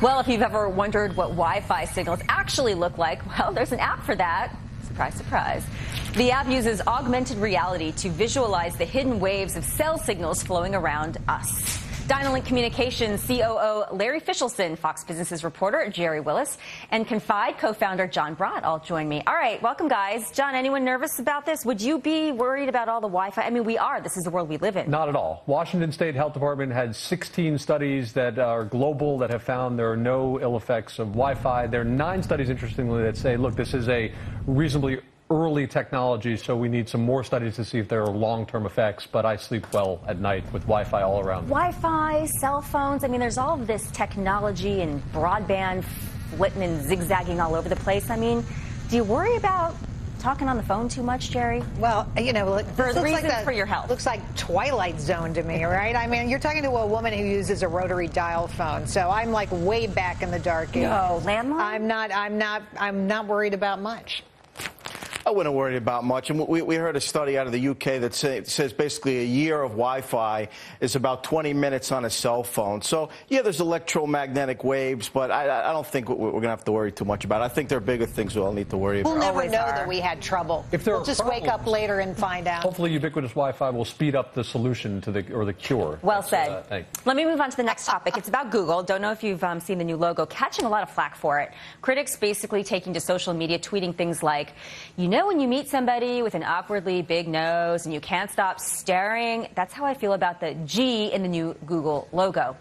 Well, if you've ever wondered what Wi-Fi signals actually look like, well, there's an app for that. Surprise, surprise. The app uses augmented reality to visualize the hidden waves of cell signals flowing around us. Dynalink Communications COO Larry Fishelson, Fox Business's reporter Jerry Willis, and Confide co-founder John Brott all join me. All right, welcome, guys. John, anyone nervous about this? Would you be worried about all the Wi-Fi? I mean, we are. This is the world we live in. Not at all. Washington State Health Department had 16 studies that are global that have found there are no ill effects of Wi-Fi. There are 9 studies, interestingly, that say, look, this is a reasonably early technology, so we need some more studies to see if there are long-term effects, but I sleep well at night with Wi-Fi all around. Wi-Fi, cell phones, I mean, there's all of this technology and broadband flitting and zigzagging all over the place. I mean, do you worry about talking on the phone too much, Jerry? Well, you know, for the reasons for your health. Looks like Twilight Zone to me, right? I mean, you're talking to a woman who uses a rotary dial phone, so I'm like way back in the dark age. No, landline? I'm not worried about much. I wouldn't worry about much. And we heard a study out of the UK that says basically a year of Wi-Fi is about 20 minutes on a cell phone. So, yeah, there's electromagnetic waves, but I don't think we're going to have to worry too much about it. I think there are bigger things we'll need to worry about. We'll never know that we had trouble. We'll just wake up later and find out. Hopefully ubiquitous Wi-Fi will speed up the solution to the cure. Well said. Let me move on to the next topic. It's about Google. Don't know if you've seen the new logo. Catching a lot of flack for it. Critics basically taking to social media, tweeting things like, you know, when you meet somebody with an awkwardly big nose and you can't stop staring, that's how I feel about the G in the new Google logo.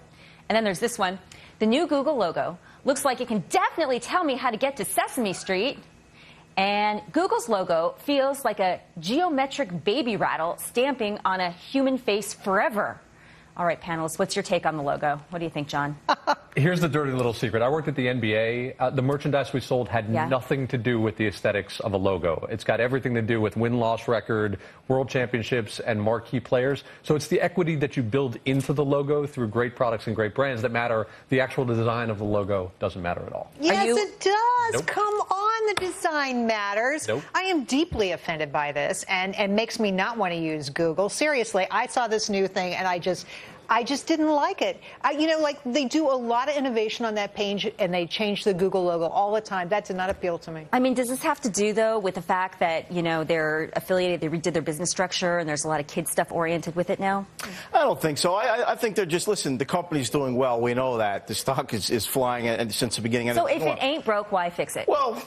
And then there's this one. The new Google logo looks like it can definitely tell me how to get to Sesame Street. And Google's logo feels like a geometric baby rattle stamping on a human face forever. All right, panelists, what's your take on the logo? What do you think, John? Here's the dirty little secret. I worked at the NBA. The merchandise we sold had nothing to do with the aesthetics of a logo. It's got everything to do with win-loss record, world championships, and marquee players. So it's the equity that you build into the logo through great products and great brands that matter. The actual design of the logo doesn't matter at all. Yes, it does. Nope. Come on, the design matters. Nope. I am deeply offended by this, and makes me not want to use Google. Seriously, I saw this new thing, and I just didn't like it. You know, like they do a lot of innovation on that page, and they change the Google logo all the time. That did not appeal to me. I mean, does this have to do, though, with the fact that, you know, they're affiliated, they redid their business structure, and there's a lot of kid stuff oriented with it now? I don't think so. I think they're just, listen, the company's doing well. We know that. The stock is flying since the beginning. So if it ain't broke, why fix it? Well,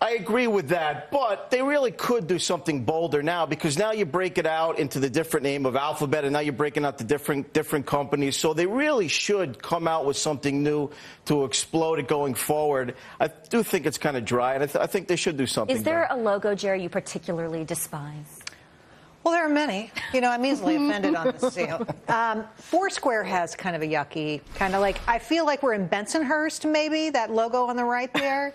I agree with that, but they really could do something bolder now, because now you break it out into the different name of Alphabet, and now you're breaking out the different companies. So they really should come out with something new to explode it going forward. I do think it's kind of dry, and I think they should do something. Is there a logo, Jerry, you particularly despise? Well, there are many. You know, I'm easily offended on this deal. Foursquare has kind of a yucky, kind of like, I feel like we're in Bensonhurst, maybe, that logo on the right there.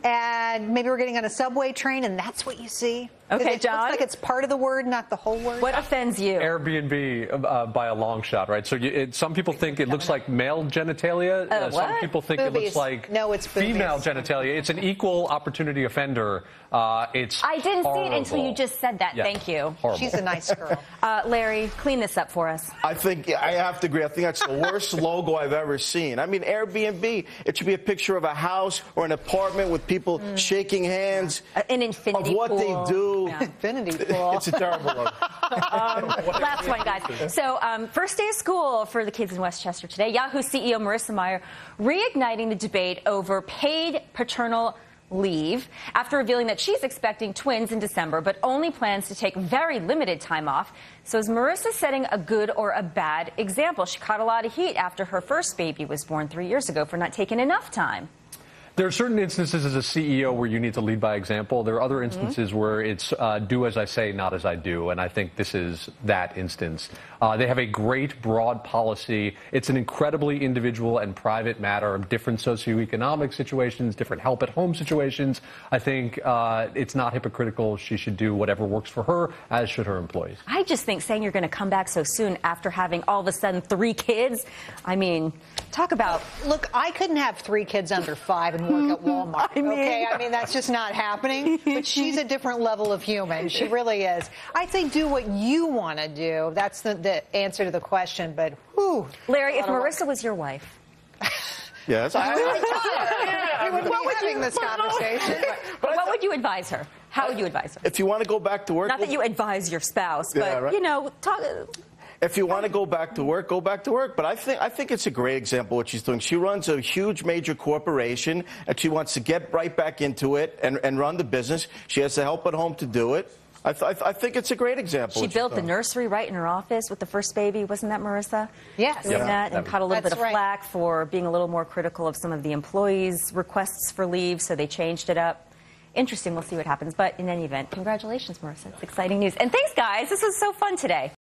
And maybe we're getting on a subway train, and that's what you see. Okay, John. It looks like it's part of the word, not the whole word. What offends you? Airbnb by a long shot, right? So some people think it looks like male genitalia. Some people think it looks like female genitalia. It's an equal opportunity offender. I didn't see it until you just said that. Yeah. Thank you. Horrible. She's a nice girl. Larry, clean this up for us. I think I have to agree. I think that's the worst logo I've ever seen. I mean, Airbnb, it should be a picture of a house or an apartment with people shaking hands. An infinity of what pool. they do. Yeah. Infinity pool. It's a terrible logo. Last one, guys. So, first day of school for the kids in Westchester today. Yahoo CEO Marissa Mayer reigniting the debate over paid paternal leave after revealing that she's expecting twins in December, but only plans to take very limited time off. So is Marissa setting a good or a bad example? She caught a lot of heat after her first baby was born 3 years ago for not taking enough time. There are certain instances as a CEO where you need to lead by example. There are other instances where it's do as I say, not as I do, and I think this is that instance. They have a great broad policy. It's an incredibly individual and private matter, different socioeconomic situations, different help at home situations. I think it's not hypocritical. She should do whatever works for her, as should her employees. I just think saying you're going to come back so soon after having all of a sudden 3 kids, I mean, talk about... Look, I couldn't have 3 kids under 5 and work at Walmart. I mean, that's just not happening. But she's a different level of human. She really is. I'd say do what you want to do. That's the answer to the question. But whew, Larry, if Marissa was your wife, Yes. We wouldn't be having this conversation. But what would you advise her? How would you advise her? If you want to go back to work, Not that you advise your spouse, but Yeah, right. you know, talk. if you want to go back to work, go back to work. But I think it's a great example what she's doing. She runs a huge major corporation, and she wants to get right back into it and run the business. She has the help at home to do it. I think it's a great example. She built the nursery right in her office with the first baby. Wasn't that Marissa? Yes. Doing that and caught a little bit of That's right. flack for being a little more critical of some of the employees' requests for leave, so they changed it up. Interesting. We'll see what happens. But in any event, congratulations, Marissa. It's exciting news. And thanks, guys. This was so fun today.